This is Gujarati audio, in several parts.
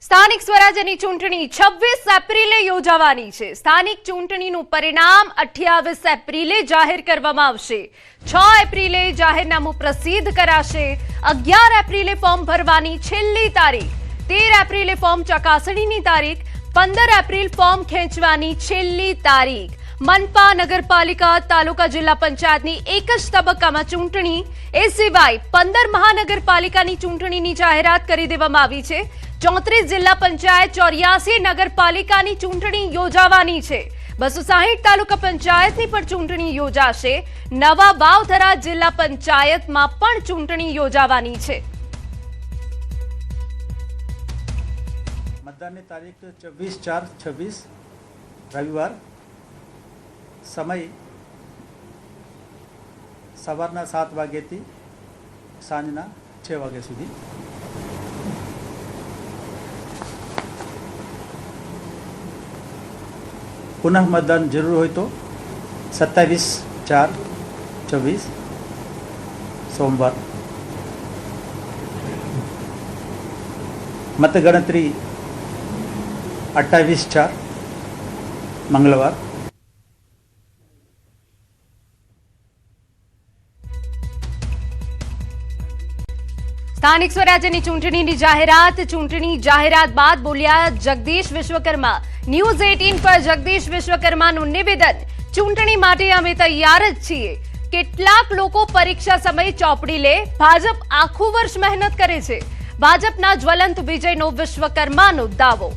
સ્થાનિક સ્વરાજ્યની ચૂંટણી 26 એપ્રિલે યોજાવાની છે। સ્થાનિક ચૂંટણીનું પરિણામ 28 એપ્રિલે જાહેર કરવામાં આવશે। 6 એપ્રિલે જાહેરનામું પ્રસિદ્ધ કરાશે। 11 એપ્રિલે ફોર્મ ભરવાની છેલ્લી તારીખ, 13 એપ્રિલે ફોર્મ ચકાસણીની તારીખ, 15 એપ્રિલ ફોર્મ ખેંચવાની છેલ્લી તારીખ। મનપા, નગરપાલિકા, તાલુકા, જિલ્લા પંચાયતની એક જ તબક્કામાં ચૂંટણી। એ સિવાય 15 મહાનગરપાલિકાની ચૂંટણીની જાહેરાત કરી દેવામાં આવી છે। 34 જિલ્લા પંચાયત, 84 નગરપાલિકાની ચૂંટણી યોજાવાની છે। 260 તાલુકા પંચાયતની પણ ચૂંટણી યોજાશે। નવા વાવથરા જિલ્લા પંચાયતમાં પણ ચૂંટણી યોજાવાની છે। मतदान तारीख 24/4/26 रविवार। समय सवाરના 7 વાગ્યાથી સાંજના 6 વાગ્યા સુધી। पुनः मतदान जरूर हो तो 27/4/26 सोमवार। मतगणतरी 28/4 मंगलवार। સ્થાનિક સ્વરાજ્યની ચૂંટણીની જાહેરાત બાદ બોલ્યા જગદીશ વિશ્વકર્મા। ન્યૂઝ 18 પર જગદીશ વિશ્વકર્માનું નિવેદન, ચૂંટણી માટે અમે તૈયાર જ છીએ। કેટલાક લોકો પરીક્ષા સમયે ચોપડી લે, ભાજપ આખું વર્ષ મહેનત કરે છે। ભાજપના જ્વલંત વિજયનો વિશ્વકર્માનો દાવો।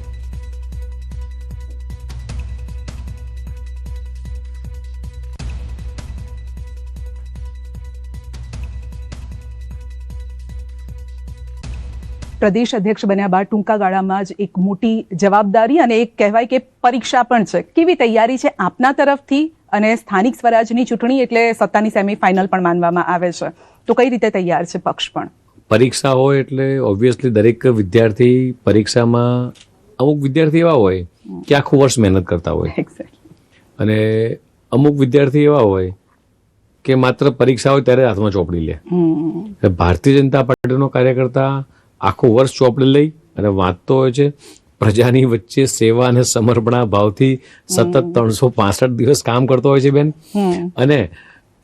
प्रदेश अध्यक्ष बन्या बाद टूंका गाळामां ज एक मोटी जवाबदारी अने एक कहेवाय के परीक्षा पण छे। केवी तैयारी छे आपना तरफथी? अने स्थानिक स्वराजनी चूंटणी एटले सत्तानी सेमीफाइनल पण मानवामां आवे छे, तो कई रीते तैयार छे पक्ष पण? परीक्षा होय एटले ऑब्वियसली दरेक विद्यार्थी परीक्षामां अमुक विद्यार्थी एवा होय के आखुं वर्ष मेहनत करता होय, अने अमुक विद्यार्थी एवा होय के मात्र परीक्षा होय त्यारे हाथमां चोपड़ी ले। भारतीय जनता पार्टीनो कार्यकर्ता आखो वर्ष ચોપડી લઈ અને વાંચતો હોય છે। પ્રજાની વચ્ચે સેવા અને સમર્પણા ભાવથી સતત 365 દિવસ કામ કરતો હોય છે બેન। અને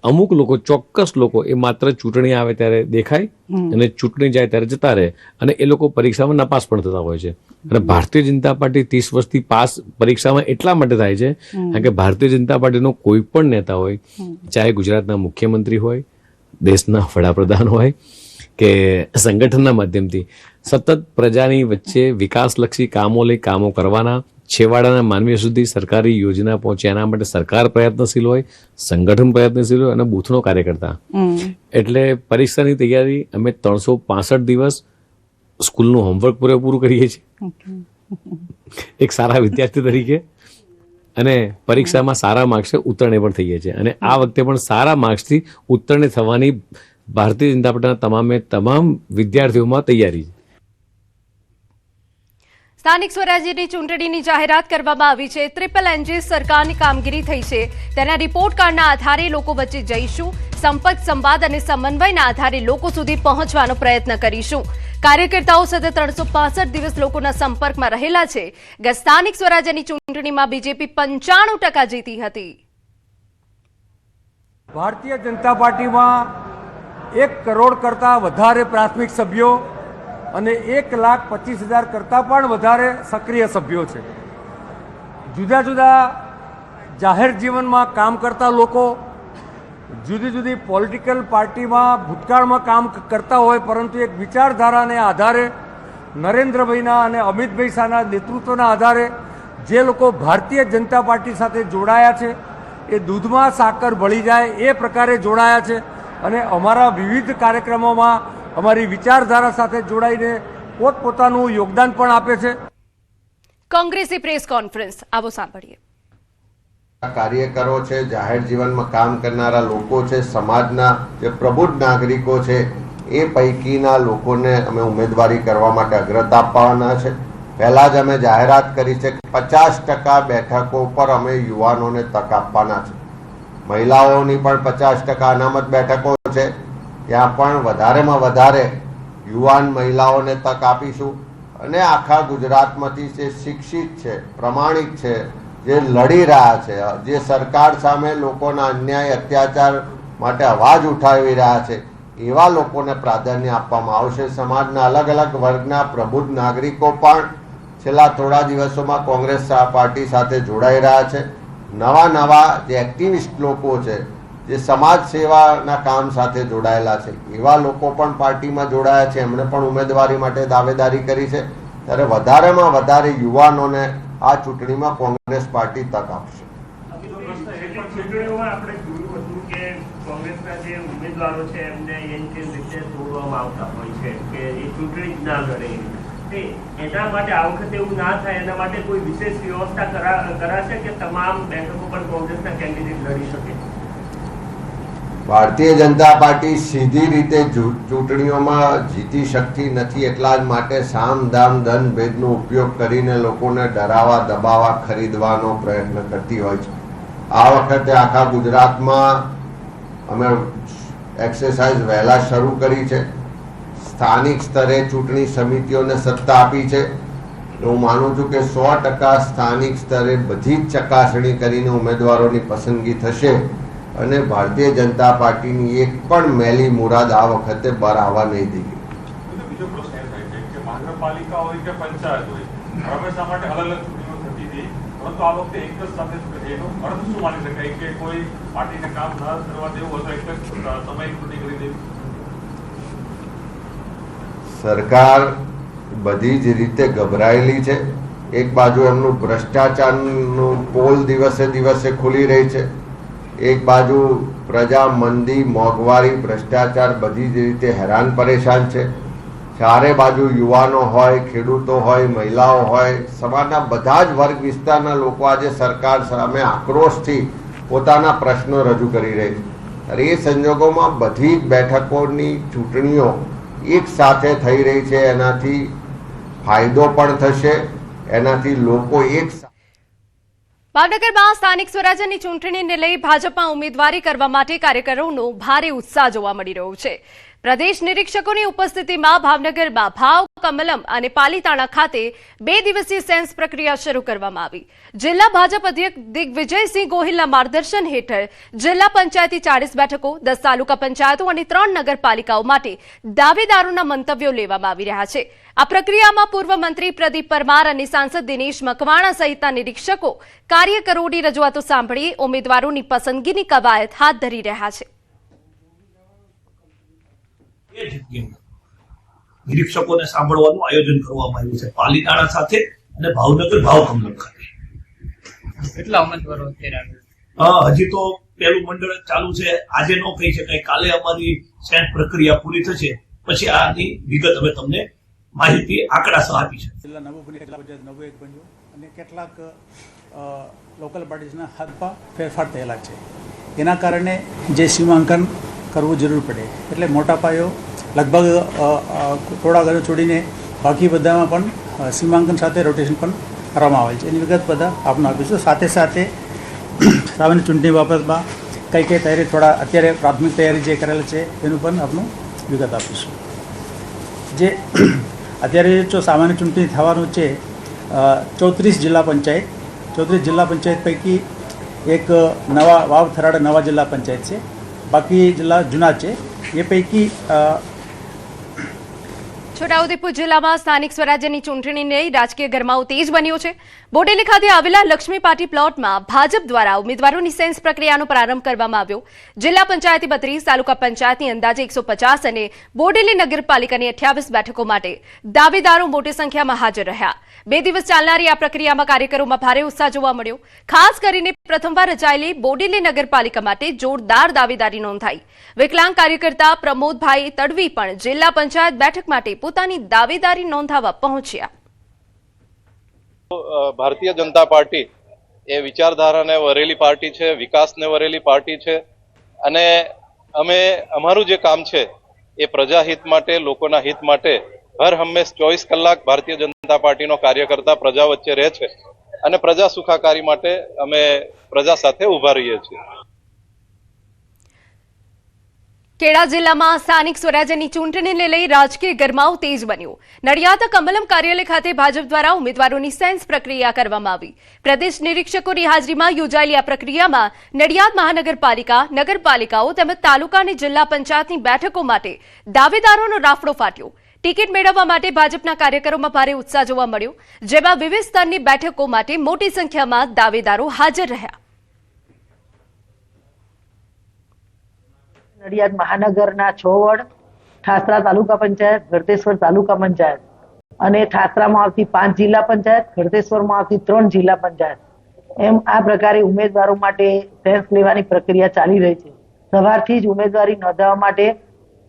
અમુક લોકો, ચોક્કસ લોકો એ માત્ર ચૂંટણી આવે ત્યારે દેખાય અને ચૂંટણી જાય ત્યારે જતા રહે, અને એ લોકો પરીક્ષામાં નાપાસ પણ થતા હોય છે। અને ભારતીય જનતા પાર્ટી 30 વર્ષથી પાસ પરીક્ષામાં એટલા માટે થાય છે કારણ કે ભારતીય જનતા પાર્ટીનો કોઈ પણ નેતા હોય, ચાહે ગુજરાતના મુખ્યમંત્રી હોય, દેશના વડાપ્રધાન હોય કે સંગઠનના માધ્યમથી સતત પ્રજાની વચ્ચે વિકાસલક્ષી કામો લઈ કામો કરવાના, છેવાડાના માનવી સુધી સરકારી યોજના પહોંચે એના માટે સરકાર પ્રયત્નશીલ હોય, સંગઠન પ્રયત્નશીલ હોય અને બૂથનો કાર્યકર્તા। એટલે પરીક્ષાની તૈયારી અમે 365 દિવસ સ્કૂલનું હોમવર્ક પૂરેપૂરું કરીએ છીએ એક સારા વિદ્યાર્થી તરીકે, અને પરીક્ષામાં સારા માર્ક્સે ઉત્તીર્ણ પણ થઈએ છીએ। અને આ વખતે પણ સારા માર્ક્સથી ઉત્તીર્ણ થવાની ભારતીય જનતા પાર્ટીના તમામ વિદ્યાર્થીઓમાં તૈયારી છે। સ્થાનિક સ્વરાજ્યની ચૂંટણીની જાહેરાત કરવામાં આવી છે। ટ્રિપલ એન્જિન સરકારની કામગીરી થઈ છે, તેના રિપોર્ટ કાર્ડના આધારે લોકો વચ્ચે જઈશું। સંપર્ક, સંવાદ અને સમન્વયના આધારે લોકો સુધી પહોંચવાનો પ્રયત્ન કરીશું। કાર્યકર્તાઓ સતત 365 દિવસ લોકોના સંપર્કમાં રહેલા છે। સ્થાનિક સ્વરાજ્યની ચૂંટણીમાં બીજેપી 95% જીતી હતી। ભારતીય જનતા પાર્ટીમાં 1 કરોડ કરતાં વધારે પ્રાથમિક સભ્યો અને 1,25,000 કરતાં પણ વધારે સક્રિય સભ્યો છે। જુદા જુદા જાહેર જીવનમાં કામ કરતા લોકો, જુદી જુદી પોલિટિકલ પાર્ટીમાં ભૂતકાળમાં કામ કરતા હોય, પરંતુ એક વિચારધારાને આધારે નરેન્દ્રભાઈના અને અમિતભાઈ શાહના નેતૃત્વના આધારે જે લોકો ભારતીય જનતા પાર્ટી સાથે જોડાયા છે એ દૂધમાં સાકર ભળી જાય એ પ્રકારે જોડાયા છે, અને અમારા વિવિધ કાર્યક્રમોમાં અમારી વિચારધારા સાથે જોડાઈને પોતપોતાનું યોગદાન પણ આપે છે। કોંગ્રેસી પ્રેસ કોન્ફરન્સ આવો સાંભળીએ। કાર્યકરો છે, જાહેર જીવનમાં કામ કરનારા લોકો છે, સમાજના જે પ્રબુદ્ધ નાગરિકો છે એ પૈકીના લોકોને અમે ઉમેદવારી કરવા માટે અગ્રતા આપવાના છે। પહેલા જ અમે જાહેરાત કરી છે કે 50% બેઠકો પર અમે યુવાનોને તક આપવાના છે। મહિલાઓની પણ 50% અનામત બેઠકો છે, ત્યાં પણ વધારેમાં વધારે યુવાન મહિલાઓને તક આપીશું। અને આખા ગુજરાતમાંથી જે શિક્ષિત છે, પ્રમાણિક છે, જે લડી રહ્યા છે, જે સરકાર સામે લોકોના અન્યાય અત્યાચાર માટે અવાજ ઉઠાવી રહ્યા છે, એવા લોકોને પ્રાધાન્ય આપવામાં આવશે. સમાજના અલગ અલગ વર્ગના પ્રબુદ્ધ નાગરિકો પણ છેલ્લા થોડા દિવસોમાં કોંગ્રેસ પાર્ટી સાથે જોડાઈ રહ્યા છે. નવા જે એક્ટિવિસ્ટ લોકો છે, જે સમાજ સેવાના કામ સાથે જોડાયેલા છે, એવા લોકો પણ પાર્ટીમાં જોડાયા છે. એમણે પણ ઉમેદવારી માટે દાવેદારી કરી છે. ત્યારે વધારેમાં વધારે યુવાનોને આ ચૂંટણીમાં કોંગ્રેસ પાર્ટી તક આપશે. ચૂંટણીઓમાં આપણે જોયું હતું કે કોંગ્રેસના જે ઉમેદવારો છે એમને રીતે તોડવામાં આવતા હોય છે કે એ ચૂંટણી જ ના લડે. એના માટે આ વખતે એવું ના થાય એના માટે કોઈ વિશેષ વ્યવસ્થા કરાશે કે તમામ બેઠકો પર કોંગ્રેસના કેન્ડિડેટ લડી શકે? ભારતીય જનતા પાર્ટી સીધી રીતે ચૂંટણીઓમાં જીતી શકતી નથી. એટલા જ માટે સામ દામ દંડ ભેદનો ઉપયોગ કરીને લોકોને ડરાવવા, દબાવવા, ખરીદવાનો પ્રયત્ન કરતી હોય છે. આ વખતે આખા ગુજરાતમાં અમે એક્સરસાઇઝ વહેલા શરૂ કરી છે. સ્થાનિક સ્તરે ચૂંટણી સમિતિઓને સત્તા આપી છે. હું માનું છું કે 100% સ્થાનિક સ્તરે બધી જ ચકાસણી કરીને ઉમેદવારોની પસંદગી થશે અને ભારતીય જનતા પાર્ટીની એક પણ મેલી મુરાદ આ વખતે બહાર આવવા નહીં દીધી. બીજો પ્રશ્ન એ થાય છે કે મહાનગરપાલિકા હોય કે પંચાયત હોય, હંમેશા માટે અલગ અલગ ચૂંટણીઓ થતી હતી, પરંતુ આ વખતે એક જ સાથે એનો અર્થ શું માની શકાય કે કોઈ પાર્ટીને કામ ન કરવા દેવું અથવા એક જ સમય ચૂંટણી કરી દેવી? સરકાર બધી જ રીતે ગભરાયેલી છે. એક બાજુ એમનું ભ્રષ્ટાચારનું પોલ દિવસે દિવસે ખુલી રહી છે, એક બાજુ પ્રજા મંદી, મોંઘવારી, ભ્રષ્ટાચાર બધી જ રીતે હેરાન પરેશાન છે. ચારે બાજુ યુવાનો હોય, ખેડૂતો હોય, મહિલાઓ હોય, સમાજના બધા જ વર્ગ વિસ્તારના લોકો આજે સરકાર સામે આક્રોશથી પોતાના પ્રશ્નો રજૂ કરી રહી છે. અને એ સંજોગોમાં બધી જ બેઠકોની ચૂંટણીઓ એક સાથે થઈ રહી છે. એનાથી ફાયદો પણ થશે, એનાથી લોકો એક ભાવનગરમાં સ્થાનિક સ્વરાજ્યની ચૂંટણીને લઈ ભાજપમાં ઉમેદવારી કરવા માટે કાર્યકરોનો ભારે ઉત્સાહ જોવા મળી રહ્યો છે. પ્રદેશ નિરીક્ષકોની ઉપસ્થિતિમાં ભાવનગરમાં ભાવ, કમલમ અને પાલીતાણા ખાતે 2 દિવસીય સેન્સ પ્રક્રિયા શરૂ કરવામાં આવી. જિલ્લા ભાજપ અધ્યક્ષ દિગ્વિજયસિંહ ગોહિલના માર્ગદર્શન હેઠળ જિલ્લા પંચાયતી 40 બેઠકો, 10 તાલુકા પંચાયતો અને 3 નગરપાલિકાઓ માટે દાવેદારોના મંતવ્યો લેવામાં આવી રહ્યા છે. આ પ્રક્રિયામાં પૂર્વ મંત્રી પ્રદીપ પરમાર અને સાંસદ દિનેશ મકવાણા સહિતના નિરીક્ષકો કાર્યકરોની રજૂઆતો સાંભળી ઉમેદવારોની પસંદગીની કવાયત હાથ ધરી રહ્યા છે. નિરીક્ષકોને સાંભળવાનું આયોજન કરવામાં આવ્યું છે પાલીતાણા સાથે અને ભાવનગર ભાવ કમલમ ખાતે. કેટલા ઉમેદવારો અત્યારે હજી તો પહેલું મંડળ ચાલુ છે. આજે ન કહી શકાય, કાલે અમારી સેન્સ પ્રક્રિયા પૂરી થશે પછી આની વિગત અમે તમને માહિતી આંકડા સહ આપી છે. જિલ્લા નવું બન્યું, કેટલા પંચાયત નવું એક બન્યું અને કેટલાક લોકલ પાર્ટીઝના હાથમાં ફેરફાર થયેલા છે. એના કારણે જે સીમાંકન કરવું જરૂર પડે એટલે મોટા પાયો લગભગ થોડા ઘરો છોડીને બાકી બધામાં પણ સીમાંકન સાથે રોટેશન પણ કરવામાં આવે છે. એની વિગત બધા આપને આપીશું. સાથે સાથે સામાન્ય ચૂંટણી બાબતમાં કઈ કઈ તૈયારી થોડા અત્યારે પ્રાથમિક તૈયારી જે કરેલ છે એનું પણ આપનું વિગત આપીશું. જે અત્યારે જો સામાન્ય ચૂંટણી થવાનું છે 34 જિલ્લા પંચાયત, 34 જિલ્લા પંચાયત પૈકી એક નવા વાવ થરાડ નવા જિલ્લા પંચાયત છે, બાકી જિલ્લા જૂના છે. એ પૈકી છોટાઉદેપુર જિલ્લામાં સ્થાનિક સ્વરાજ્યની ચૂંટણીને લઈ રાજકીય ગરમાવો તેજ બન્યો છે. બોડેલી ખાતે આવેલા લક્ષ્મી પાર્ટી પ્લોટમાં ભાજપ દ્વારા ઉમેદવારોની સેન્સ પ્રક્રિયાનો પ્રારંભ કરવામાં આવ્યો. જિલ્લા પંચાયતી 32, તાલુકા પંચાયતની અંદાજે 150 અને બોડેલી નગરપાલિકાની 28 બેઠકો માટે દાવેદારો મોટી સંખ્યામાં હાજર રહ્યા. 2 દિવસ ચાલનારી આ પ્રક્રિયામાં કાર્યકરોમાં ભારે ઉત્સાહ જોવા મળ્યો. ખાસ કરીને પ્રથમવાર રચાયેલી બોડેલી નગરપાલિકા માટે જોરદાર દાવેદારી નોંધાઈ. વિકલાંગ કાર્યકર્તા પ્રમોદભાઈ તડવી પણ જિલ્લા પંચાયત બેઠક માટે પોતાની દાવેદારી નોંધાવવા પહોંચ્યા. ભારતીય જનતા પાર્ટી એ વિચારધારાને વરેલી પાર્ટી છે, વિકાસને વરેલી પાર્ટી છે અને અમે અમારું જે કામ છે એ પ્રજાહિત માટે, લોકોના હિત માટે હર હંમેશ 24 કલાક ભારતીય જનતા પાર્ટીનો કાર્યકર્તા પ્રજા વચ્ચે રહે છે અને પ્રજા સુખાકારી માટે અમે પ્રજા સાથે ઉભા રહીએ છીએ. ખેડા જિલ્લામાં સ્થાનિક સ્વરાજ્યની ચૂંટણીને લઈ રાજકીય ગરમાવો તેજ બન્યો. નડિયાદના કમલમ કાર્યાલય ખાતે ભાજપ દ્વારા ઉમેદવારોની સેન્સ પ્રક્રિયા કરવામાં આવી. પ્રદેશ નિરીક્ષકોની હાજરીમાં યોજાયેલી આ પ્રક્રિયામાં નડિયાદ મહાનગરપાલિકા, નગરપાલિકાઓ તેમજ તાલુકા અને જિલ્લા પંચાયતની બેઠકો માટે દાવેદારોનો રાફડો ફાટ્યો. ટિકિટ મેળવવા માટે ભાજપના કાર્યકરોમાં ભારે ઉત્સાહ જોવા મળ્યો, જેમાં વિવિધ સ્તરની બેઠકો માટે મોટી સંખ્યામાં દાવેદારો હાજર રહ્યા. નડિયાદ મહાનગરના 6 વોર્ડ, ઠાસરા તાલુકા પંચાયત, ગળતેશ્વર તાલુકા પંચાયત અને ઠાસરામાં આવતી 5 જિલ્લા પંચાયત, ગળતેશ્વરમાં આવતી 3 જિલ્લા પંચાયત, એમ આ પ્રકારે ઉમેદવારો માટે સેન્સ લેવાની પ્રક્રિયા ચાલી રહી છે. સવારથી જ ઉમેદવારી નોંધાવવા માટે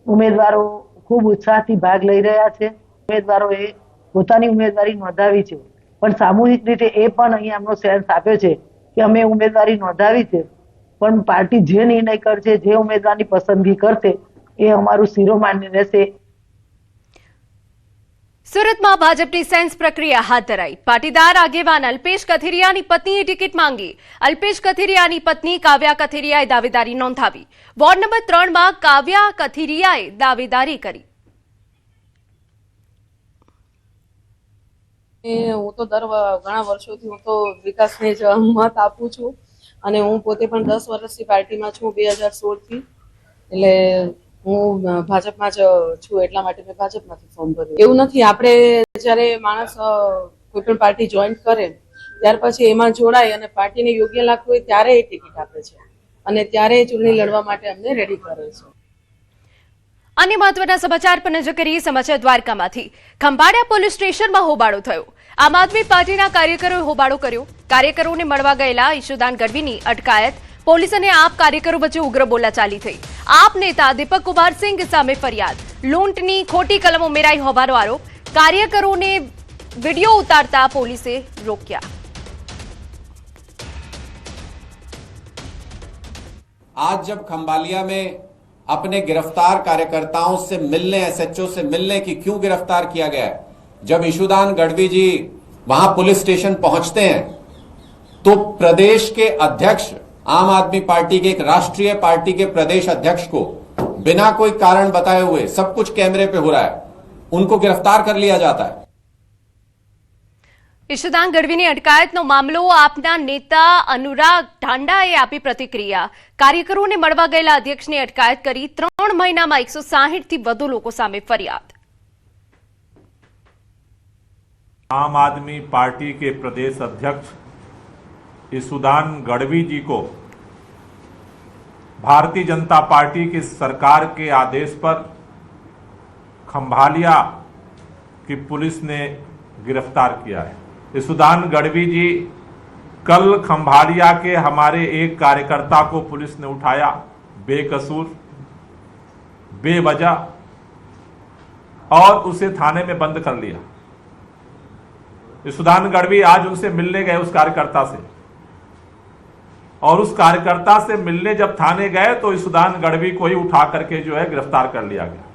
ઉમેદવારો ખૂબ ઉત્સાહથી ભાગ લઈ રહ્યા છે. ઉમેદવારોએ પોતાની ઉમેદવારી નોંધાવી છે, પણ સામૂહિક રીતે એ પણ અહીંયા એમનો સેન્સ આપ્યો છે કે અમે ઉમેદવારી નોંધાવી છે, પણ પાર્ટી જે નિર્ણય કરશે, જે ઉમેદવારની પસંદગી કરશે એ અમારું શિરોમાન્ય રહેશે. સુરતમાં ભાજપની સેન્સ પ્રક્રિયા હાથ ધરાઈ. પાટીદાર આગેવાન અલ્પેશ કથિરિયાની પત્નીએ ટિકિટ માંગી. અલ્પેશ કથિરિયાની પત્ની કાવ્યા કથિરિયાએ દાવેદારી નોંધાવી. વોર્ડ નંબર 3માં કાવ્યા કથિરિયાએ દાવેદારી કરી. હું તો ઘણા વર્ષોથી હું તો વિકાસને જ મત આપું છું અને હું પોતે પણ 10 વર્ષથી પાર્ટીમાં છું, 2016થી. એટલે હું ભાજપમાં જ છું, એટલા માટે મેં ભાજપમાંથી ફોર્મ ભર્યું. એવું નથી, આપણે જ્યારે માણસ કોઈ પણ પાર્ટી જોઈન કરે ત્યાર પછી એમાં જોડાય અને પાર્ટીને યોગ્ય લાગતું હોય ત્યારે એ ટિકિટ આપે છે અને ત્યારે ચૂંટણી લડવા માટે અમને રેડી કરે છે. અન્ય મહત્વના સમાચાર પર નજર કરીએ. સમાચાર દ્વારકામાંથી. ખંભાળિયા પોલીસ સ્ટેશનમાં હોબાળો થયો. આમ આદમી પાર્ટીના કાર્યકરોએ હોબાળો કર્યો. કાર્યકરોને મળવા ગયેલા ઈશુદાન ગઢવીની અટકાયત. પોલીસ અને આપ કાર્યકરો વચ્ચે ઉગ્ર બોલાચાલી થઈ. આપ નેતા દીપક કુમાર સિંઘ સામે ફરિયાદ. લૂંટની ખોટી કલમ ઉમેરાઈ હોવાનો આરોપ. કાર્યકરોને વિડીયો ઉતારતા પોલીસે રોક્યા. आज जब खंभालिया में अपने गिरफ्तार कार्यकर्ताओं से मिलने, एसएचओ से मिलने की क्यों गिरफ्तार किया गया है? जब ईशुदान गढ़वी जी वहां पुलिस स्टेशन पहुंचते हैं तो प्रदेश के अध्यक्ष, आम आदमी पार्टी के एक राष्ट्रीय पार्टी के प्रदेश अध्यक्ष को बिना कोई कारण बताए हुए, सब कुछ कैमरे पे हो रहा है, उनको गिरफ्तार कर लिया जाता है. ઈશુદાન ગઢવીની અટકાયતનો મામલો આપના નેતા અનુરાગ ઢાંડાએ આપી પ્રતિક્રિયા. કાર્યકરોને મળવા ગયેલા અધ્યક્ષની અટકાયત કરી. 3 મહિનામાં 160થી વધુ લોકો સામે ફરિયાદ. आम आदमी पार्टी के प्रदेश अध्यक्ष ईशुदान गढ़वी जी को भारतीय जनता पार्टी की सरकार के आदेश पर खंभालिया की पुलिस ने गिरफ्तार किया है. ईशुदान गढ़वी जी कल खंभालिया के हमारे एक कार्यकर्ता को पुलिस ने उठाया बेकसूर, बेवजह, और उसे थाने में बंद कर लिया. ईशुदान गढ़वी आज उनसे मिलने गए, उस कार्यकर्ता से, और उस कार्यकर्ता से मिलने जब थाने गए तो ईशुदान गढ़वी को ही उठा करके जो है गिरफ्तार कर लिया गया.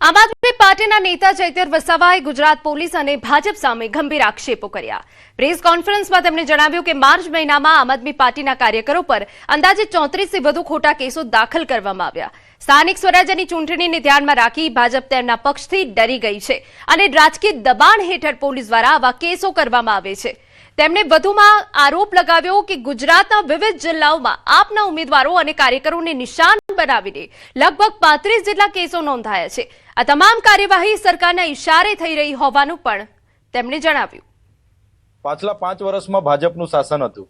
આમ આદમી પાર્ટીના નેતા ચૈતર વસાવાએ ગુજરાત પોલીસ અને ભાજપ સામે ગંભીર આક્ષેપો કર્યા. પ્રેસ કોન્ફરન્સમાં તેમણે જણાવ્યું કે માર્ચ મહિનામાં આમ આદમી પાર્ટીના કાર્યકરો પર અંદાજે 34થી વધુ ખોટા કેસો દાખલ કરવામાં આવ્યા. સ્થાનિક સ્વરાજ્યની ચૂંટણીને ધ્યાનમાં રાખી ભાજપ તેમના પક્ષથી ડરી ગઈ છે અને રાજકીય દબાણ હેઠળ પોલીસ દ્વારા આવા કેસો કરવામાં આવે છે. તેમણે વધુમાં આરોપ લગાવ્યો કે ગુજરાતના વિવિધ જિલ્લાઓમાં આપના ઉમેદવારો અને કાર્યકરોને નિશાન બનાવીને લગભગ 35 જેટલા કેસો નોંધાયા છે. આ તમામ કાર્યવાહી સરકારના ઇશારે થઈ રહી હોવાનું પણ તેમણે જણાવ્યું. પાછલા 5 વર્ષમાં ભાજપનું શાસન હતું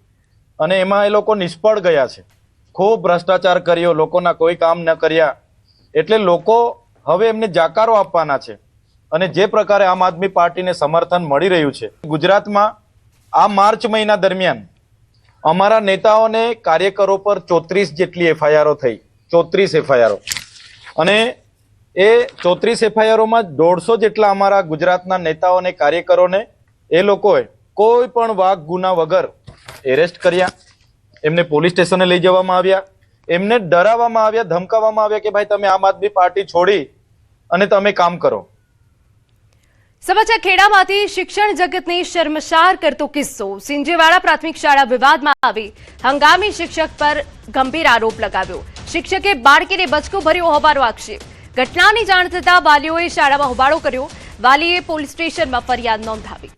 અને એમાં એ લોકો નિષ્ફળ ગયા છે. ખૂબ ભ્રષ્ટાચાર કર્યો, લોકોના કોઈ કામ ન કર્યા, એટલે લોકો હવે એમને જાકારો આપવાના છે. અને જે પ્રકારે આમ આદમી પાર્ટીને સમર્થન મળી રહ્યું છે ગુજરાતમાં, આ માર્ચ મહિના દરમિયાન અમારા નેતાઓને, કાર્યકરો પર 34 જેટલી એફઆઈઆરો થઈ, 34 એફઆઈઆરો, અને એ 34 એફઆઈઆરોમાં 150 જેટલા અમારા ગુજરાતના નેતાઓને, કાર્યકરોને એ લોકોએ કોઈ પણ વાક ગુના વગર એરેસ્ટ કર્યા. એમને પોલીસ સ્ટેશને લઈ જવામાં આવ્યા, એમને ડરાવવામાં આવ્યા, ધમકાવવામાં આવ્યા કે ભાઈ તમે આમ આદમી પાર્ટી છોડી અને તમે કામ કરો. સમાચાર ખેડામાંથી. શિક્ષણ જગતને શર્મસાર કરતો કિસ્સો. સિંજેવાડા પ્રાથમિક શાળા વિવાદમાં આવી હંગામી શિક્ષક પર ગંભીર આરોપ લગાવ્યો. શિક્ષકે બાળકીને બચકું ભર્યો હોવાનો આક્ષેપ. ઘટનાની જાણ થતાં વાલીઓએ શાળામાં હોબાળો કર્યો. વાલીએ પોલીસ સ્ટેશનમાં ફરિયાદ નોંધાવી.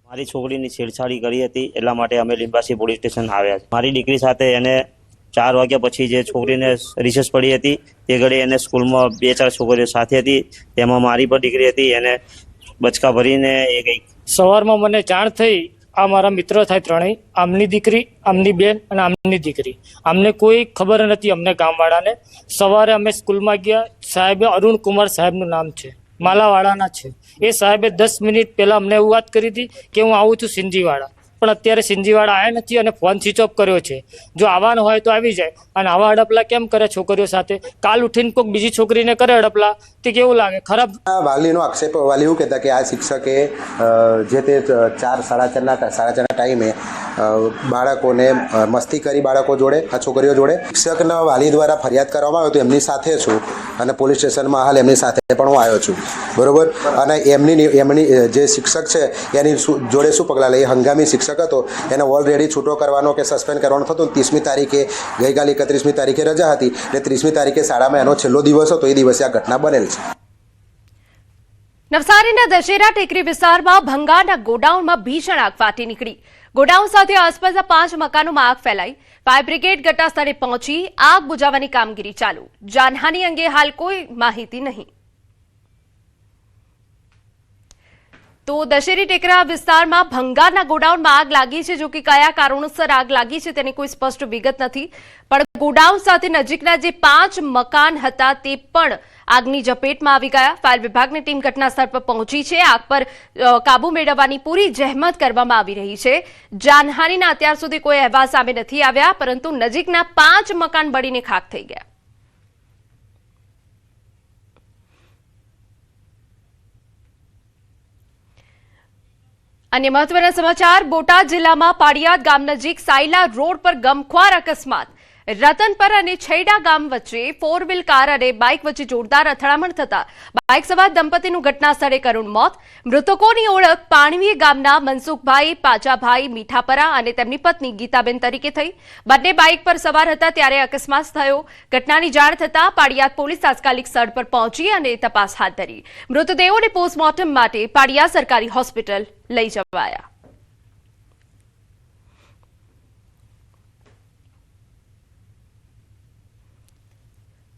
મારી છોકરીની છેડછાડી કરી હતી, એટલા માટે અમે લીંબાસી પોલીસ સ્ટેશન આવ્યા છે. મારી દીકરી સાથે એને 4 વાગ્યા પછી જે છોકરીને રિસેસ પડી હતી તે ઘડી એને સ્કૂલમાં 2-4 છોકરીઓ સાથે હતી, તેમાં મારી પણ દીકરી હતી. એને બચકા ભરીને એ ગઈ. સવારમાં મને જાણ થઈ, આ મારા મિત્ર થાય ત્રણેય, આમની દીકરી, આમની બેન અને આમની દીકરી. અમને કોઈ ખબર નથી, અમને ગામવાળાને. સવારે અમે સ્કૂલમાં ગયા. સાહેબે અરુણ કુમાર સાહેબનું નામ છે, માલાવાડાના છે. એ સાહેબે 10 મિનિટ પહેલા અમને એવું વાત કરી હતી કે હું આવું છું સિંજીવાડા, પણ અત્યારે સિંજીવાડા આવ્યા નથી અને ફોન સ્વિચ ઓફ કર્યો છે. જો આવવાનું હોય તો આવી જાય. અને આવા અડપલા કેમ કરે છોકરીઓ સાથે? કાલ ઉઠીને કોઈક બીજી છોકરીને કરે અડપલા, તે કેવું લાગે? ખરાબ. વાલીનો આક્ષેપ, વાલી એવું કહેતા કે આ શિક્ષકે જે તે 4-4:30ના ટાઈમે બાળકોને મસ્તી કરી, બાળકો જોડે, આ છોકરીઓ જોડે. શિક્ષકના વાલી દ્વારા ફરિયાદ કરવામાં આવ્યો તો એમની સાથે છું અને પોલીસ સ્ટેશનમાં હાલ એમની સાથે પણ હું આવ્યો છું, બરોબર. અને એમની જે શિક્ષક છે એની જોડે શું પગલાં લે? હંગામી શિક્ષક હતો, એને ઓલરેડી છૂટો કરવાનો કે સસ્પેન્ડ કરવાનો થતો. 30મી તારીખે, ગઈકાલે 31મી તારીખે રજા હતી એટલે 30મી તારીખે શાળામાં એનો છેલ્લો દિવસ હતો, એ દિવસે આ ઘટના બનેલ છે. નવસારીના દશેરા ટેકરી વિસ્તારમાં ભંગારના ગોડાઉનમાં ભીષણ આગ ફાટી નીકળી. ગોડાઉન સાથે આસપાસના 5 મકાનોમાં આગ ફેલાઈ. ફાયર બ્રિગેડ ઘટના સ્થળે પહોંચી આગ બુઝાવવાની કામગીરી ચાલુ. જાનહાની અંગે હાલ કોઈ માહિતી નહીં. તો દશેરી ટેકરા વિસ્તારમાં ભંગારના ગોડાઉનમાં આગ લાગી છે. જો કે કયા કારણોસર આગ લાગી છે તેની કોઈ સ્પષ્ટ વિગત નથી, પણ ગોડાઉન સાથે નજીકના જે 5 મકાન હતા તે પણ આગની ઝપેટમાં આવી ગયા. ફાયર વિભાગની ટીમ ઘટના સ્થળ પર પહોંચી છે. આગ પર કાબુ મેળવવાની પૂરી જહેમત કરવામાં આવી રહી છે. જાનહાનીના અત્યાર સુધી કોઈ અહેવાલ સામે નથી આવ્યા, પરંતુ નજીકના 5 મકાન બળીને ખાખ થઈ ગયા. અન્ય મહત્વના સમાચાર. બોટાદ જિલ્લામાં પાડિયાદ ગામ નજીક સાયલા રોડ પર ગમખ્વાર અકસ્માત. રતનપર અને છૈડા ગામ વચ્ચે 4 વ્હીલ કાર અને બાઇક વચ્ચે જોરદાર અથડામણ થતા બાઇક સવાર દંપતીનું ઘટના સ્થળે કરુણ મોત. મૃતકોની ઓળખ પાણવી ગામના મનસુખભાઈ પાચાભાઈ મીઠાપરા અને તેમની પત્ની ગીતાબેન તરીકે થઈ. બંને બાઇક પર સવાર હતા ત્યારે અકસ્માત થયો. ઘટનાની જાણ થતાં પાડિયાદ પોલીસ તાત્કાલિક સ્થળ પર પહોંચી અને તપાસ હાથ ધરી. મૃતદેહોને પોસ્ટમોર્ટમ માટે પાડિયાદ સરકારી હોસ્પિટલ લઈ જવાયા.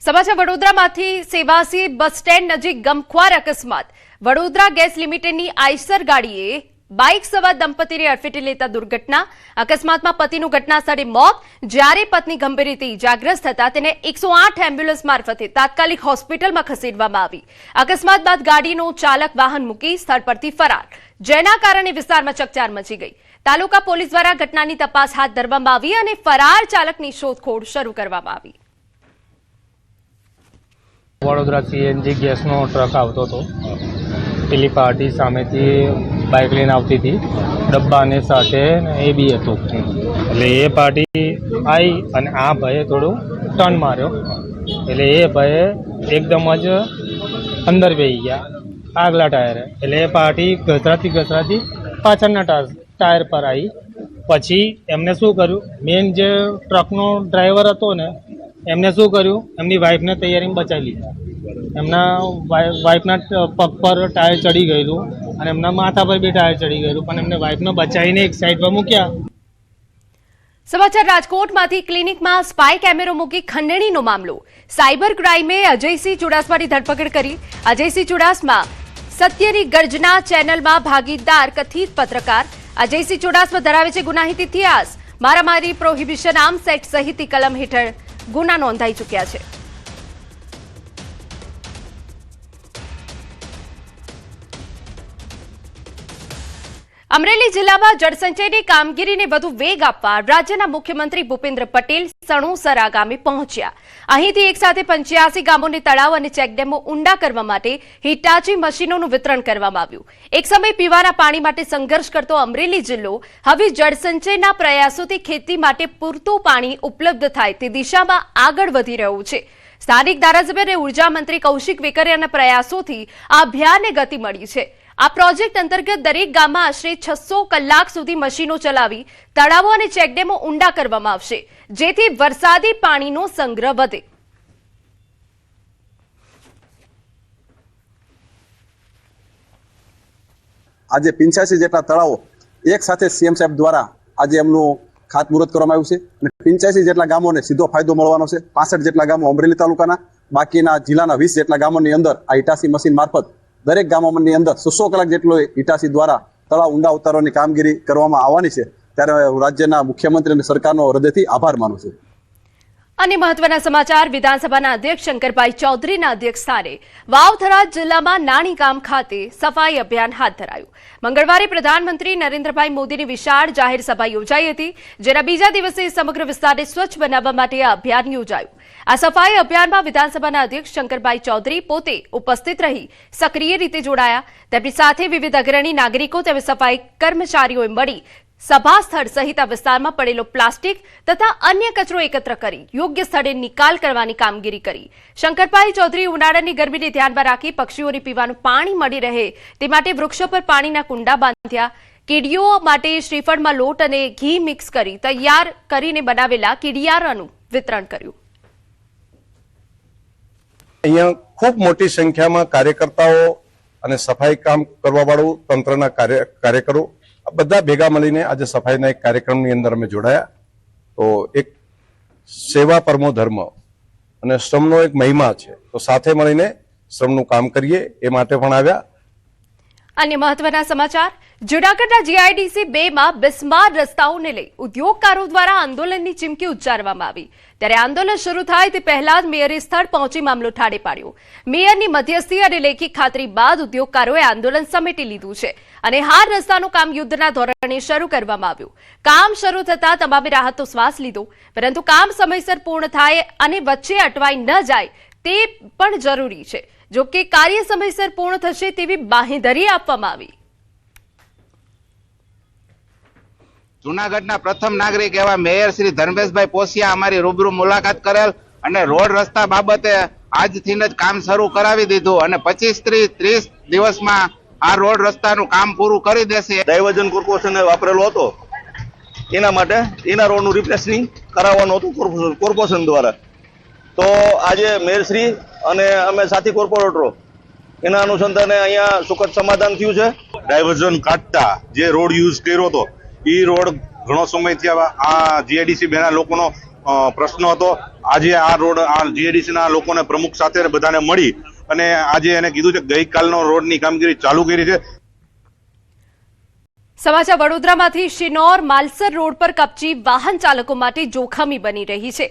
સમાચાર વડોદરામાંથી. સેવાસી બસ સ્ટેન્ડ નજીક ગમખ્વાર અકસ્માત. વડોદરા ગેસ લિમિટેડની આઈસર ગાડીએ બાઇક સવાર દંપતીને અડફેટે લેતા દુર્ઘટના. અકસ્માતમાં પતિનું ઘટના સ્થળે મોત, જ્યારે પત્ની ગંભીર રીતે ઇજાગ્રસ્ત થતા તેને 108 એમ્બ્યુલન્સ મારફતે તાત્કાલિક હોસ્પિટલમાં ખસેડવામાં આવી. અકસ્માત બાદ ગાડીનો ચાલક વાહન મૂકી સ્થળ પરથી ફરાર, જેના કારણે વિસ્તારમાં ચકચાર મચી ગઈ. તાલુકા પોલીસ દ્વારા ઘટનાની તપાસ હાથ ધરવામાં આવી અને ફરાર ચાલકની શોધખોળ શરૂ કરવામાં આવી. વડોદરા સીએનજી ગેસનો ટ્રક આવતો હતો. પેલી પાર્ટી સામેથી બાઇક લઈને આવતી હતી, ડબ્બાની સાથે એ બી હતો. એટલે એ પાર્ટી આવી અને આ ભાઈએ થોડું ટર્ન માર્યો, એટલે એ ભાઈએ એકદમ જ અંદર બેસી ગયા આગલા ટાયરે. એટલે એ પાર્ટી ઘસરાતી પાછળના ટાયર પર આવી. પછી એમને શું કર્યું, મેઇન જે ટ્રકનો ડ્રાઈવર હતો ને એમને શું કર્યું, એમની વાઈફને તૈયારીમાં બચાવી લીધા. એમના વાઈફના પગ પર ટાયર ચડી ગયેલું અને એમના માથા પર બી ટાયર ચડી ગયેલું, પણ એમને વાઈફને બચાવીને એક સાઈડ પર મૂક્યા. સમાચાર રાજકોટમાંથી. ક્લિનિકમાં સ્પાય કેમેરો મૂકી ખંડણીનો મામલો. સાયબર ક્રાઇમે અજયસિંહ ચુડાસમાની ધરપકડ કરી. અજયસિંહ ચુડાસમા સત્યની ગર્જના ચેનલમાં ભાગીદાર કથિત પત્રકાર. અજયસિંહ ચુડાસમા ધરાવે છે ગુનાહિત ઇતિહાસ. મારામારી, પ્રોહિબિશન આર્મ્સ એક્ટ સહિતની કલમ હેઠળ ગુના નોંધાઈ ચૂક્યા છે. અમરેલી જિલ્લામાં જળસંચયની કામગીરીને વધુ વેગ આપવા રાજ્યના મુખ્યમંત્રી ભૂપેન્દ્ર પટેલ સણોસરા ગામે પહોંચ્યા. અહીંથી એકસાથે 85 ગામોને તળાવ અને ચેકડેમો ઊંડા કરવા માટે હિટાચી મશીનોનું વિતરણ કરવામાં આવ્યું. એક સમય પીવાના પાણી માટે સંઘર્ષ કરતો અમરેલી જિલ્લો હવે જળસંચયના પ્રયાસોથી ખેતી માટે પૂરતું પાણી ઉપલબ્ધ થાય તે દિશામાં આગળ વધી રહ્યું છે. સ્થાનિક ધારાસભ્ય અને ઉર્જા મંત્રી કૌશિક વેકરિયાના પ્રયાસોથી આ અભિયાનને ગતિ મળી છે. આ પ્રોજેક્ટ અંતર્ગત દરેક ગામમાં આશરે 600 કલાક સુધી મશીનો ચલાવી તળાવો અને ચેકડેમો ઊંડા કરવામાં આવશે, જેથી વરસાદી પાણીનો સંગ્રહ વધે. આજે 85 જેટલા તળાવો એક સાથે સીએમ સાહેબ દ્વારા આજે એમનું ખાતમુહૂર્ત કરવામાં આવ્યું છે અને 85 જેટલા ગામોને સીધો ફાયદો મળવાનો છે. 65 જેટલા ગામો અમરેલી તાલુકાના, બાકીના જિલ્લાના 20 જેટલા ગામોની અંદર આ હિટાસી મશીન મારફત દરેક ગામોની અંદર 600 કલાક જેટલો હિટાસી દ્વારા તળાવ ઊંડા ઉતારવાની કામગીરી કરવામાં આવવાની છે. ત્યારે હું રાજ્યના મુખ્યમંત્રી અને સરકારનો હૃદયથી આભાર માનું છું. અને મહત્વના સમાચાર વિધાનસભાના અધ્યક્ષ શંકરભાઈ ચૌધરીના અધ્યક્ષસ્થાને વાવથરા જિલ્લામાં નાની ગામ ખાતે સફાઈ અભિયાન હાથ ધરાયું. મંગળવારે પ્રધાનમંત્રી નરેન્દ્રભાઈ મોદીની વિશાળ જાહેર સભા યોજાઈ હતી, જેના બીજા દિવસે સમગ્ર વિસ્તારને સ્વચ્છ બનાવવા માટે આ અભિયાન યોજાયું. આ સફાઈ અભિયાનમાં વિધાનસભાના અધ્યક્ષ શંકરભાઈ ચૌધરી પોતે ઉપસ્થિત રહી સક્રિય રીતે જોડાયા. તેમની સાથે વિવિધ અગ્રણી નાગરિકો તેમજ સફાઈ કર્મચારીઓએ મળી સભા સ્થળ સહિત આ વિસ્તારમાં પડેલો પ્લાસ્ટિક તથા અન્ય કચરો એકત્ર કરી યોગ્ય સ્થળે નિકાલ કરવાની કામગીરી કરી. શંકરભાઈ ચૌધરી ઉનાળાની ગરમીને ધ્યાનમાં રાખી પક્ષીઓને પીવાનું પાણી મળી રહે તે માટે વૃક્ષો પર પાણીના કુંડા બાંધ્યા. કીડીઓ માટે શ્રીફળમાં લોટ અને ઘી મિક્સ કરી તૈયાર કરીને બનાવેલા કીડિયારાનું વિતરણ કર્યું. અહીંયા ખૂબ મોટી સંખ્યામાં કાર્યકર્તાઓ અને સફાઈ કામ કરવા વાળું તંત્રના કાર્યકરો બધા ભેગા મળીને આજે સફાઈના એક કાર્યક્રમની અંદર અમે જોડાયા. તો એક સેવા પરમો ધર્મ અને શ્રમનો એક મહિમા છે, તો સાથે મળીને શ્રમનું કામ કરીએ એ માટે પણ આવ્યા. અન્ય મહત્વના સમાચાર જૂનાગઢના જીઆઈડીસી 2 માં બિસ્માર રસ્તાઓને લઈ ઉદ્યોગકારો દ્વારા આંદોલનની ચીમકી ઉચ્ચારવામાં આવી. ત્યારે આંદોલન શરૂ થાય તે પહેલા જ મેયરે સ્થળ પહોંચી મામલો ઠારે પાડ્યો. મેયરની મધ્યસ્થી અને લેખિત ખાતરી બાદ ઉદ્યોગકારોએ આંદોલન સમેટી લીધું છે અને હાર રસ્તાનું કામ યુદ્ધના ધોરણે શરૂ કરવામાં આવ્યું. કામ શરૂ થતા તમામે રાહતનો શ્વાસ લીધો, પરંતુ કામ સમયસર પૂર્ણ થાય અને વચ્ચે અટવાઈ ન જાય તે પણ જરૂરી છે. જો કે કાર્ય સમયસર પૂર્ણ થશે તેવી બાંહેધરી આપવામાં આવી. જૂનાગઢના પ્રથમ નાગરિક એવા મેયર શ્રી ધર્મેશભાઈ પોસિયા અમારી રૂબરૂ મુલાકાત કરેલ અને રોડ રસ્તા બાબતે આજથી જ કામ શરૂ કરાવી દીધું અને 25-30 દિવસમાં આ રોડ રસ્તાનું કામ પૂરું કરી દેશે. ડાયવર્ઝન કોર્પોરેશને વાપરેલો હતો, એના માટે એના રોડનું રિપ્લેસિંગ કરાવવાનું હતું કોર્પોરેશન દ્વારા. તો આજે મેયરશ્રી અને અમે સાથી કોર્પોરેટરો એના અનુસંધાને અહીંયા સુખદ સમાધાન થયું છે. ડાયવર્ઝન કાઢતા જે રોડ યુઝ કર્યો હતો એ રોડ ઘણો સમયથી આ જીઆઈડીસી બેના લોકોનો પ્રશ્ન હતો. આજે આ રોડ આ જીઆઈડીસી ના લોકોને પ્રમુખ સાથે બધાને મળી અને આજે એને કીધું છે ગઈકાલનો રોડની કામગીરી ચાલુ કરી છે. સમાચાર વડોદરામાંથી શિનોર માલસર રોડ પર કપચી વાહન ચાલકો માટે જોખમી બની રહી છે.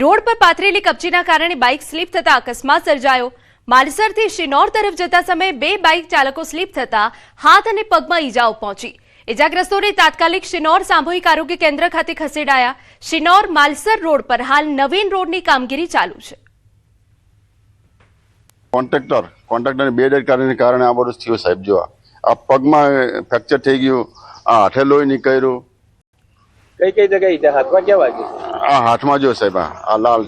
રોડ પર પાથરેલી કપચીના કારણે બાઇક સ્લીપ થતા અકસ્માત સર્જાયો. માલસરથી શિનોર તરફ જતા સમયે 2 બાઇક ચાલકો સ્લીપ થતા હાથ અને પગમાં ઈજાઓ પહોંચી. ઇજાગ્રસ્તોને તાત્કાલિક શિનોર સામૂહિક આરોગ્ય કેન્દ્ર ખાતે ખસેડાયા. શિનોર માલસર રોડ પર હાલ નવીન રોડની કામગીરી ચાલુ છે. કોન્ટ્રાક્ટરની બેદરકારીને કારણે આ બધું થયું સાહેબ. જો આ પગમાં ફ્રેક્ચર થઈ ગયું, આ હાથે લોહી નીકળ્યું. કઈ જગ્યાએ હાથમાં ક્યાં વાગ્યું? આ હાથમાં જો સાહેબ, આ લાલ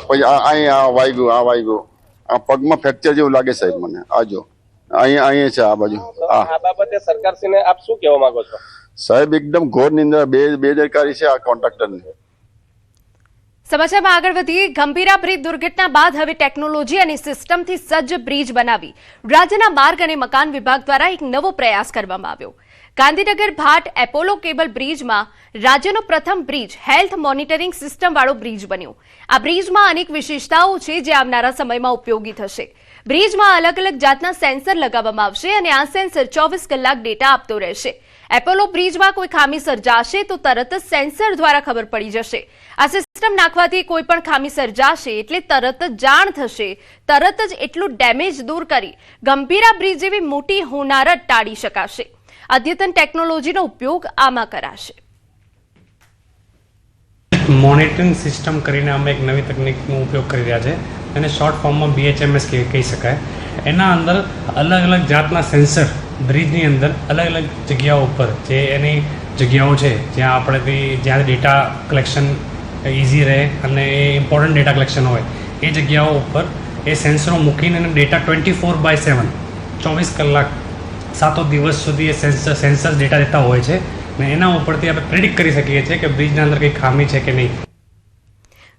પછી અહીં આ વાગ્યું, આ પગમાં ફ્રેક્ચર જેવું લાગે સાહેબ મને. આ જો અહીંયા છે આ બાજુ. આ બાબતે સરકારશ્રીને આપ શું કહેવા માંગો છો? સાહેબ એકદમ ઘોર નિંદા, બેદરકારી છે આ કોન્ટ્રાક્ટરની. સમાચારમાં આગળ વધીએ. ગંભીરા બ્રિજ દુર્ઘટના બાદ હવે ટેકનોલોજી અને સિસ્ટમથી સજ્જ બ્રિજ બનાવી રાજ્યના માર્ગ અને મકાન વિભાગ દ્વારા એક નવો પ્રયાસ કરવામાં આવ્યો. ગાંધીનગર ભાટ એપોલો કેબલ બ્રિજમાં રાજ્યનો પ્રથમ બ્રિજ હેલ્થ મોનિટરિંગ સિસ્ટમ વાળો બ્રિજ બન્યો. આ બ્રિજમાં અનેક વિશેષતાઓ છે જે આવનારા સમયમાં ઉપયોગી થશે. બ્રિજમાં અલગ અલગ જાતના સેન્સર લગાવવામાં આવશે અને આ સેન્સર 24 કલાક ડેટા આપતો રહેશે. એપોલો બ્રિજમાં કોઈ ખામી સર્જાશે તો તરત જ સેન્સર દ્વારા ખબર પડી જશે. આ સિસ્ટમ નાખવાથી કોઈ પણ ખામી સર્જાશે એટલે તરત જ જાણ થશે. તરત જ એટલું ડેમેજ દૂર કરી ગંભીરા બ્રિજ જેવી મોટી હોનારત ટાળી શકાશે. અદ્યતન ટેકનોલોજીનો ઉપયોગ આમાં કરાશે. મોનિટરિંગ સિસ્ટમ કરીને અમે એક નવી તકનિકનો ઉપયોગ કરી રહ્યા છે, એને શોર્ટ ફોર્મમાં BHMS કહી શકાય. એના અંદર અલગ અલગ જાતના સેન્સર બ્રિજની અંદર અલગ અલગ જગ્યાઓ ઉપર જે એની જગ્યાઓ છે જ્યાં ડેટા કલેક્શન ઇઝી રહે અને એ ઇમ્પોર્ટન્ટ ડેટા કલેક્શન હોય એ જગ્યાઓ ઉપર એ સેન્સરો મૂકીને ડેટા 24/7 24 કલાક 7 દિવસ સુધી એ સેન્સસ ડેટા દેતા હોય છે ને એના ઉપરથી આપણે પ્રિડિક્ટ કરી શકીએ છીએ કે બ્રિજના અંદર કંઈ ખામી છે કે નહીં.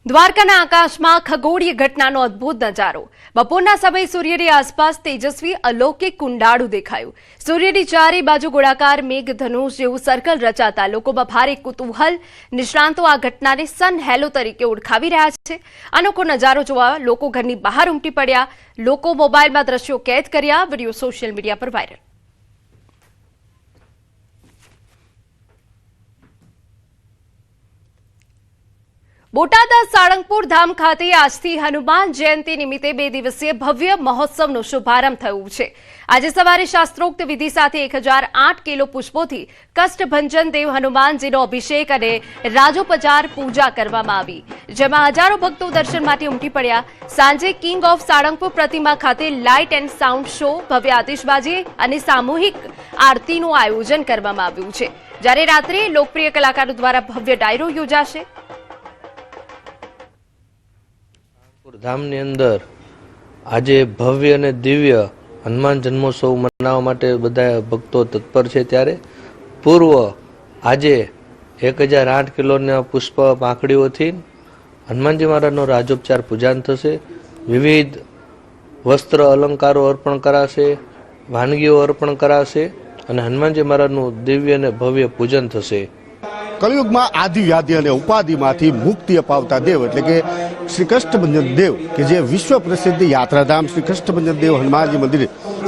દ્વારકાના આકાશમાં ખગોળીય ઘટનાનો અદ્ભુત નજારો. બપોરના સમયે સૂર્યની આસપાસ તેજસ્વી અલૌકિક કુંડાળું દેખાયું. સૂર્યની ચારે બાજુ ગોળાકાર મેઘધનુષ જેવું સર્કલ રચાતા લોકોમાં ભારે કુતૂહલ. નિષ્ણાંતો આ ઘટનાને સન હેલો તરીકે ઓળખાવી રહ્યા છે. અનોખો નજારો જોવા લોકો ઘરની બહાર ઉમટી પડ્યા. લોકો મોબાઈલમાં દ્રશ્યો કેદ કર્યા. વિડીયો સોશિયલ મીડિયા પર વાયરલ. બોટાદના સાળંગપુર ધામ ખાતે આજથી હનુમાન જયંતિ નિમિત્તે 2 દિવસીય ભવ્ય મહોત્સવનો શુભારંભ થયો છે. આજે સવારે શાસ્ત્રોક્ત વિધિ સાથે 1008 કિલો પુષ્પોથી કષ્ટભંજન દેવ હનુમાનજીનો અભિષેક અને રાજોપચાર પૂજા કરવામાં આવી, જેમાં હજારો ભક્તો દર્શન માટે ઉમટી પડ્યા. સાંજે કિંગ ઓફ સાળંગપુર પ્રતિમા ખાતે લાઇટ એન્ડ સાઉન્ડ શો, ભવ્ય આતિશબાજી અને સામૂહિક આરતીનું આયોજન કરવામાં આવ્યું છે. જ્યારે રાત્રે લોકપ્રિય કલાકારો દ્વારા ભવ્ય ડાયરો યોજાશે. ધામની અંદર આજે ભવ્ય અને દિવ્ય હનુમાન જન્મોત્સવ મનાવવા માટે બધા ભક્તો તત્પર છે. ત્યારે પૂર્વ આજે 1008 કિલોના પુષ્પ પાંખડીઓથી હનુમાનજી મહારાજનો રાજોપચાર પૂજન થશે. વિવિધ વસ્ત્ર અલંકારો અર્પણ કરાશે, વાનગીઓ અર્પણ કરાશે અને હનુમાનજી મહારાજનું દિવ્ય અને ભવ્ય પૂજન થશે. કલયુગમાં આદિ વ્યાધિ અને ઉપાધિમાંથી મુક્તિ અપાવતા દેવ એટલે કે શ્રી કષ્ટભંજન દેવ કે જે વિશ્વ પ્રસિદ્ધ યાત્રાધામ શ્રી કષ્ટભંજન દેવ હનુમાનજી મંદિર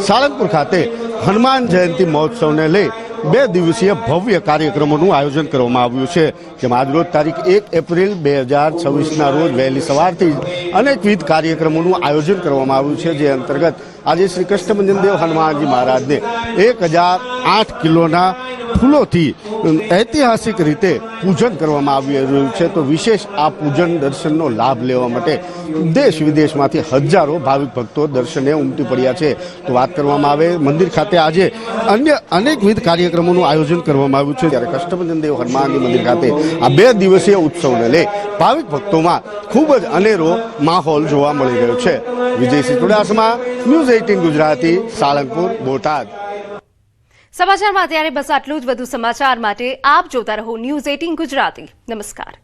સાળંગપુર ખાતે હનુમાન જયંતિ મહોત્સવને લઈ 2 દિવસીય ભવ્ય કાર્યક્રમોનું આયોજન કરવામાં આવ્યું છે. જેમાં આજરોજ તારીખ 1 એપ્રિલ 2026ના રોજ વહેલી સવારથી અનેકવિધ કાર્યક્રમોનું આયોજન કરવામાં આવ્યું છે. જે અંતર્ગત આજે શ્રી કષ્ટભંજન દેવ હનુમાનજી મહારાજને 1008 કિલોના ફૂલોથી ઐતિહાસિક રીતે પૂજન કરવામાં આવી રહ્યું છે. તો વિશેષ આ પૂજન દર્શનનો લાભ લેવા માટે દેશ વિદેશમાંથી હજારો ભાવિક ભક્તો દર્શને ઉમટી પડ્યા છે. તો વાત કરવામાં આવે મંદિર ખાતે આજે અન્ય અનેકવિધ કાર્યક્રમોનું આયોજન કરવામાં આવ્યું છે. ત્યારે કષ્ટભંજન દેવ હનુમાનજી મંદિર ખાતે આ 2 દિવસીય ઉત્સવને લઈ ભાવિક ભક્તોમાં ખૂબ જ અનેરો માહોલ જોવા મળી રહ્યો છે. વિજયસિંહ ચુડાસમા, ન્યૂઝ 18 ગુજરાતી, સાળંગપુર, બોટાદ. સમાચારમાં અત્યારે બસ આટલું જ. વધુ સમાચાર માટે આપ જોતા રહો ન્યૂઝ 18 ગુજરાતી. નમસ્કાર.